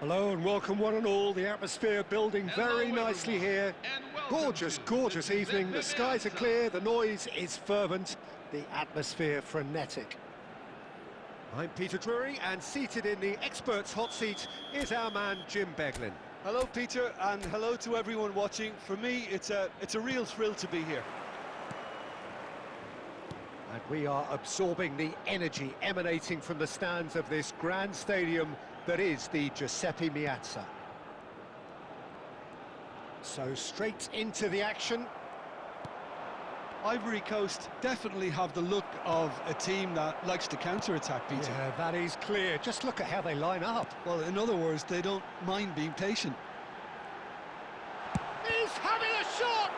Hello and welcome one and all. The atmosphere building very nicely here. Gorgeous, gorgeous evening. The skies are clear, the noise is fervent, the atmosphere frenetic. I'm Peter Drury, and seated in the experts' hot seat is our man Jim Beglin. Hello Peter, and hello to everyone watching. For me, it's a real thrill to be here. And we are absorbing the energy emanating from the stands of this grand stadium that is the Giuseppe Meazza. So straight into the action. Ivory Coast definitely have the look of a team that likes to counter-attack, Peter. Yeah, that is clear. Just look at how they line up. Well, in other words, they don't mind being patient. He's having a shot!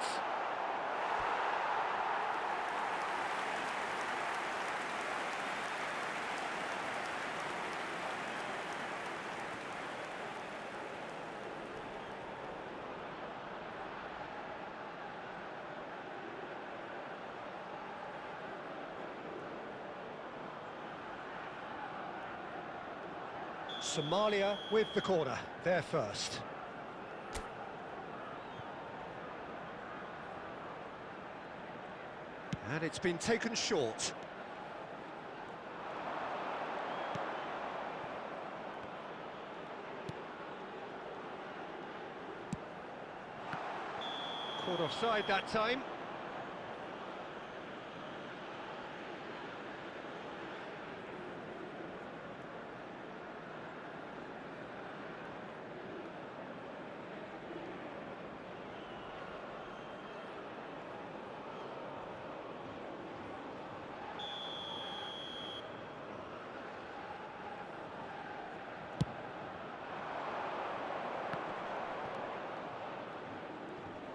Somalia with the corner, they're first. And it's been taken short. Caught offside that time.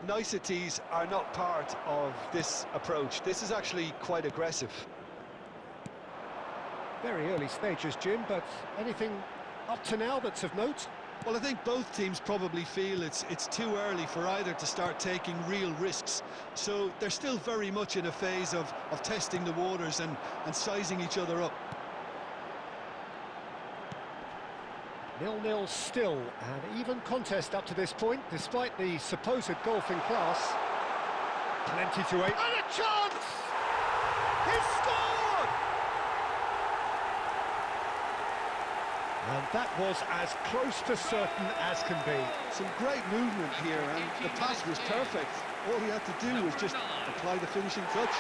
Niceties are not part of this approach. This is actually quite aggressive. Very early stages, Jim, but anything up to now that's of note? Well, I think both teams probably feel it's too early for either to start taking real risks. So they're still very much in a phase of testing the waters and sizing each other up. 0-0 still, and even contest up to this point, despite the supposed golfing class. Plenty to aim. And a chance! He's scored! And that was as close to certain as can be. Some great movement here, and the pass was perfect. All he had to do was just apply the finishing touch.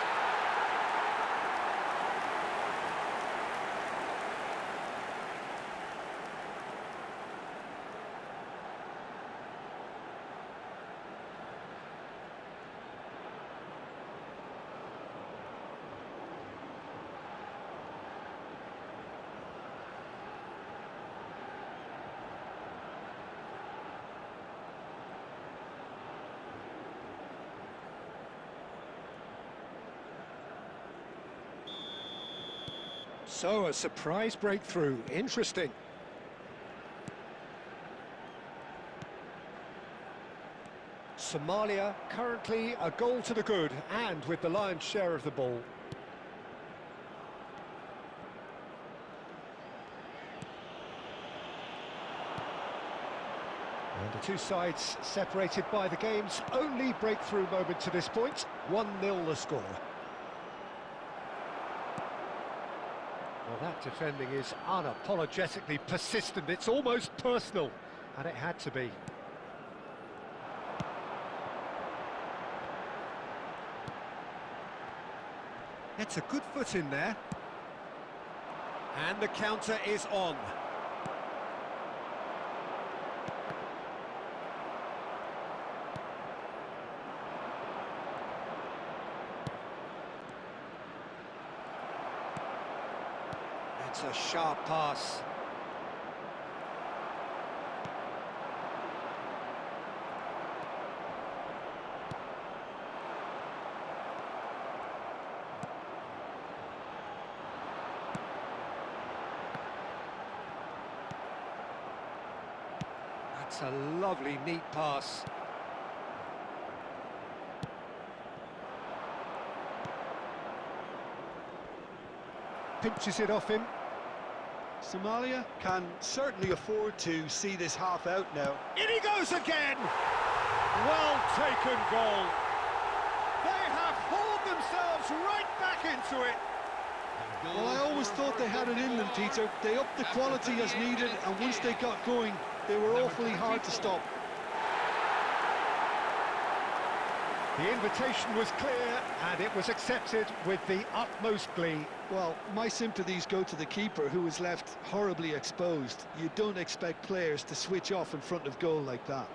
So, a surprise breakthrough. Interesting. Somalia currently a goal to the good, and with the lion's share of the ball. And the two sides separated by the game's only breakthrough moment to this point. 1-0 the score. Well, that defending is unapologetically persistent. It's almost personal, and it had to be. It's a good foot in there. And the counter is on. It's a sharp pass. That's a lovely, neat pass. Pinches it off him. Somalia can certainly afford to see this half out now. In he goes again! Well taken goal. They have hauled themselves right back into it. Well, I always thought they had it in them, Peter. They upped the quality as needed, and once they got going, they were awfully hard to stop. The invitation was clear, and it was accepted with the utmost glee. Well, my sympathies go to the keeper, who was left horribly exposed. You don't expect players to switch off in front of goal like that.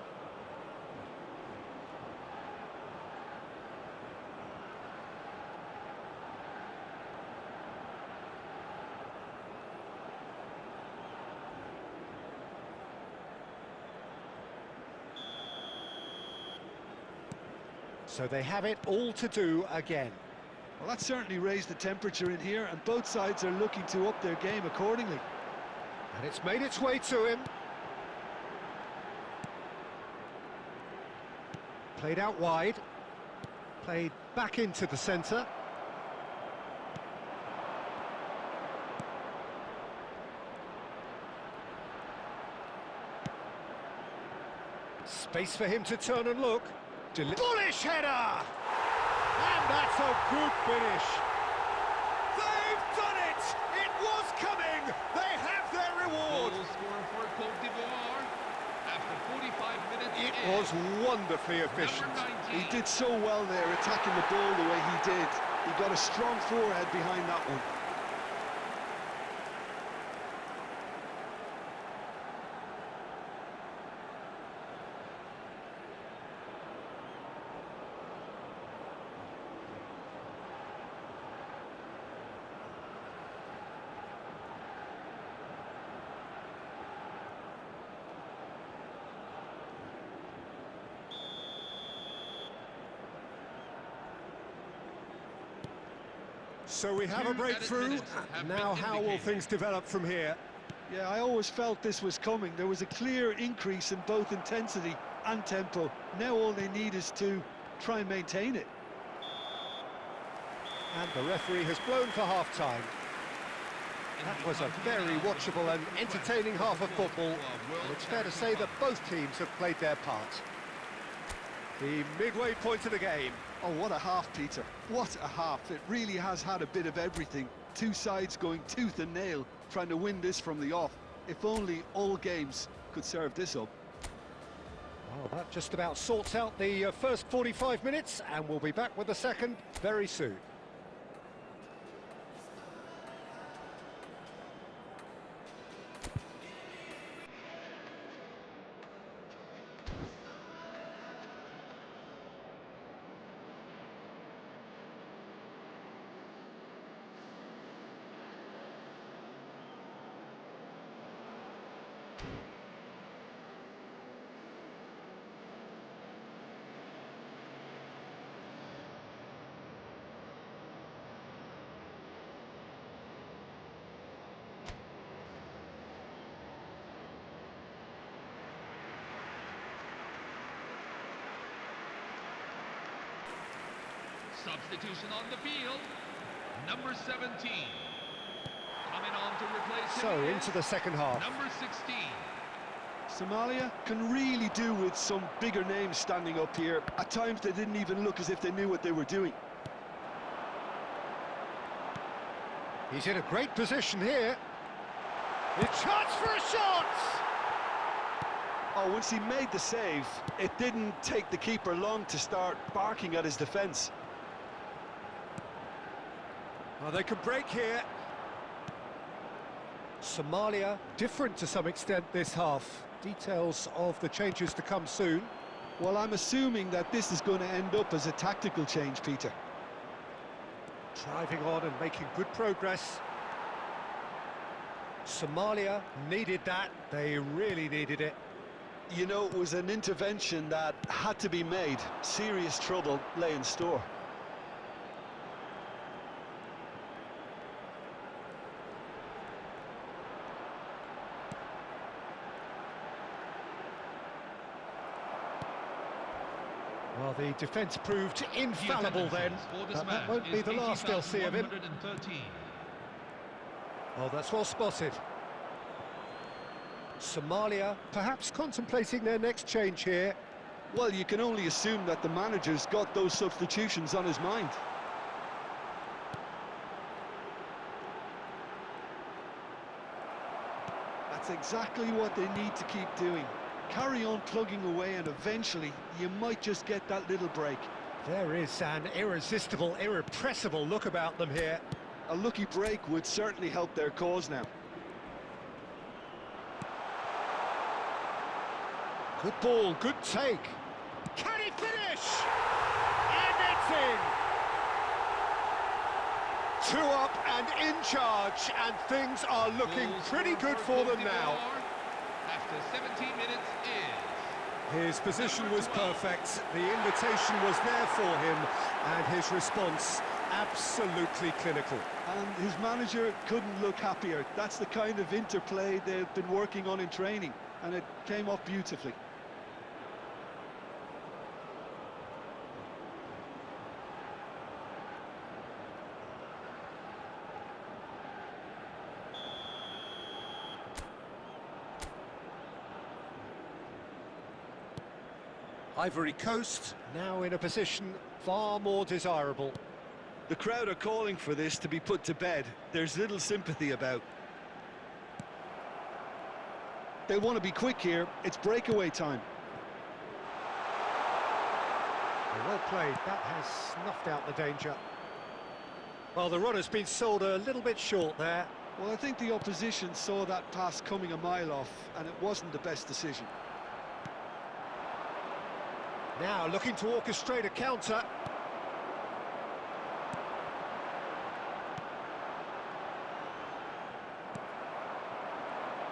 So they have it all to do again. Well, that certainly raised the temperature in here, and both sides are looking to up their game accordingly. And it's made its way to him. Played out wide. Played back into the centre. Space for him to turn and look. Bullish header! And that's a good finish. They've done it! It was coming! They have their reward! Goal scorer for Côte d'Ivoire after 45 minutes. It was wonderfully efficient. He did so well there, attacking the ball the way he did. He got a strong forehead behind that one. So we have a breakthrough. Now how will things develop from here? Yeah, I always felt this was coming. There was a clear increase in both intensity and tempo. Now all they need is to try and maintain it. And the referee has blown for half-time. That was a very watchable and entertaining half of football. And it's fair to say that both teams have played their part. The midway point of the game. Oh, what a half, Peter. What a half. It really has had a bit of everything. Two sides going tooth and nail, trying to win this from the off. If only all games could serve this up. Well, that just about sorts out the first 45 minutes, and we'll be back with the second very soon. Substitution on the field, number 17. Coming on to replace him. So, into the second half. Number 16. Somalia can really do with some bigger names standing up here. At times they didn't even look as if they knew what they were doing. He's in a great position here. It's chance for a shot! Oh, once he made the save, it didn't take the keeper long to start barking at his defence. Oh, they can break here. Somalia, different to some extent this half. Details of the changes to come soon. Well, I'm assuming that this is going to end up as a tactical change, Peter. Driving on and making good progress. Somalia needed that. They really needed it. You know, it was an intervention that had to be made. Serious trouble lay in store. Well, the defence proved infallible then, but that won't be the last they'll see of him. Oh, that's well spotted. Somalia perhaps contemplating their next change here. Well, you can only assume that the manager's got those substitutions on his mind. That's exactly what they need to keep doing. Carry on plugging away and eventually you might just get that little break. There is an irresistible, irrepressible look about them here. A lucky break would certainly help their cause now. Good ball, good take. Can he finish? And it's in! 2 up and in charge, and things are looking pretty good for them now. After 17 minutes is... His position was perfect, the invitation was there for him, and his response absolutely clinical. And his manager couldn't look happier. That's the kind of interplay they've been working on in training, and it came off beautifully. Ivory Coast now in a position far more desirable. The crowd are calling for this to be put to bed. There's little sympathy about. They want to be quick here. It's breakaway time. Well played. That has snuffed out the danger. Well, the run has been sold a little bit short there. Well, I think the opposition saw that pass coming a mile off, and it wasn't the best decision. Now looking to orchestrate a counter.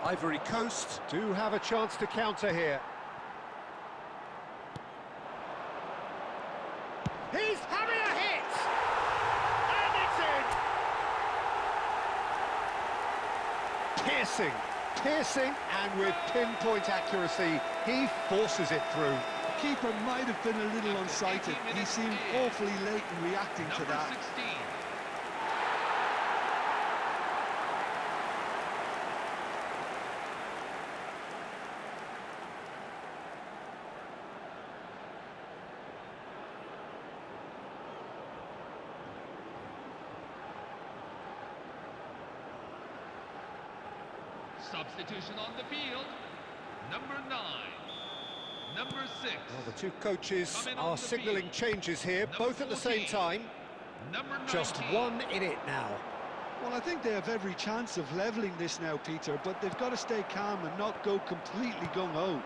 Ivory Coast do have a chance to counter here. He's having a hit! And it's in! Piercing, and with pinpoint accuracy, he forces it through. The keeper might have been a little unsighted. He seemed awfully late in reacting to that. 16. Substitution on the field. Number 9. Number 6. Well, the two coaches are signalling changes here, Number both at the same 14. time. Number 19. Just one in it now. Well, I think they have every chance of levelling this now, Peter, but they've got to stay calm and not go completely gung-ho.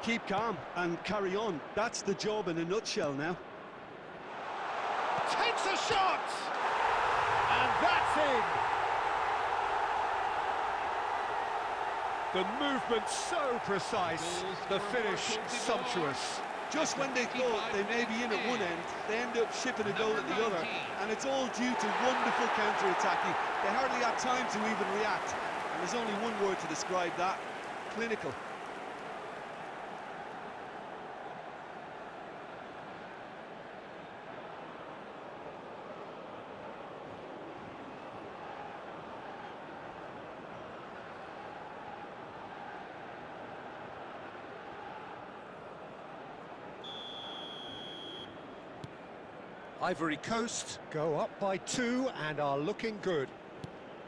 Keep calm and carry on. That's the job in a nutshell now. Takes a shot! And that's in! The movement so precise, the finish sumptuous. Just when they thought they may be in at one end, they end up shipping a goal at the other, and it's all due to wonderful counter-attacking. They hardly had time to even react, and there's only one word to describe that: clinical. Ivory Coast go up by 2 and are looking good.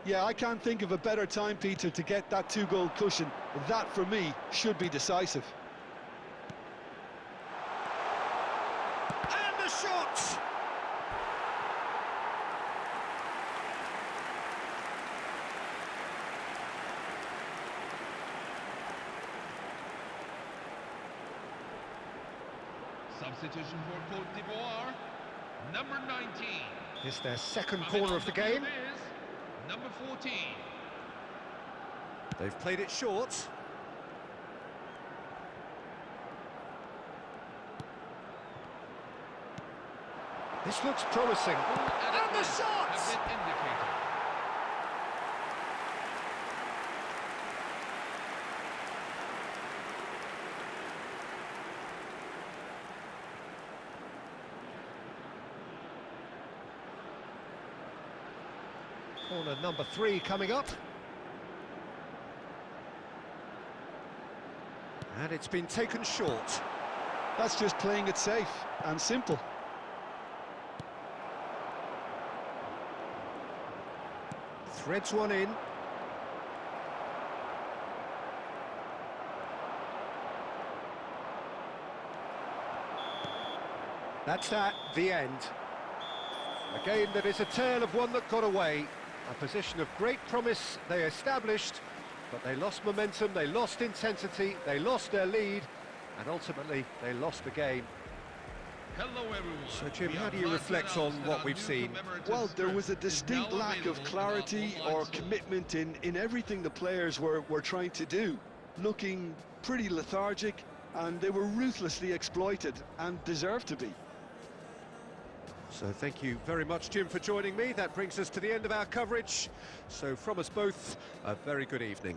Yeah, I can't think of a better time, Peter, to get that 2-goal cushion. That, for me, should be decisive. And the shot! Substitution for Côte d'Ivoire. Number 19. It's their second Coming corner on of the the field game. is number 14. They've played it short. This looks promising. And the shot! Have been indicated. Corner number 3 coming up. And it's been taken short. That's just playing it safe and simple. Threads one in. That's the end. A game that is a tale of one that got away. A position of great promise they established, but they lost momentum, they lost intensity, they lost their lead, and ultimately they lost the game. Hello everyone. So Jim, how do you reflect on what we've seen? Well, there was a distinct lack of clarity or commitment in everything the players were trying to do. Looking pretty lethargic, and they were ruthlessly exploited, and deserved to be. So thank you very much, Jim, for joining me. That brings us to the end of our coverage. So from us both, a very good evening.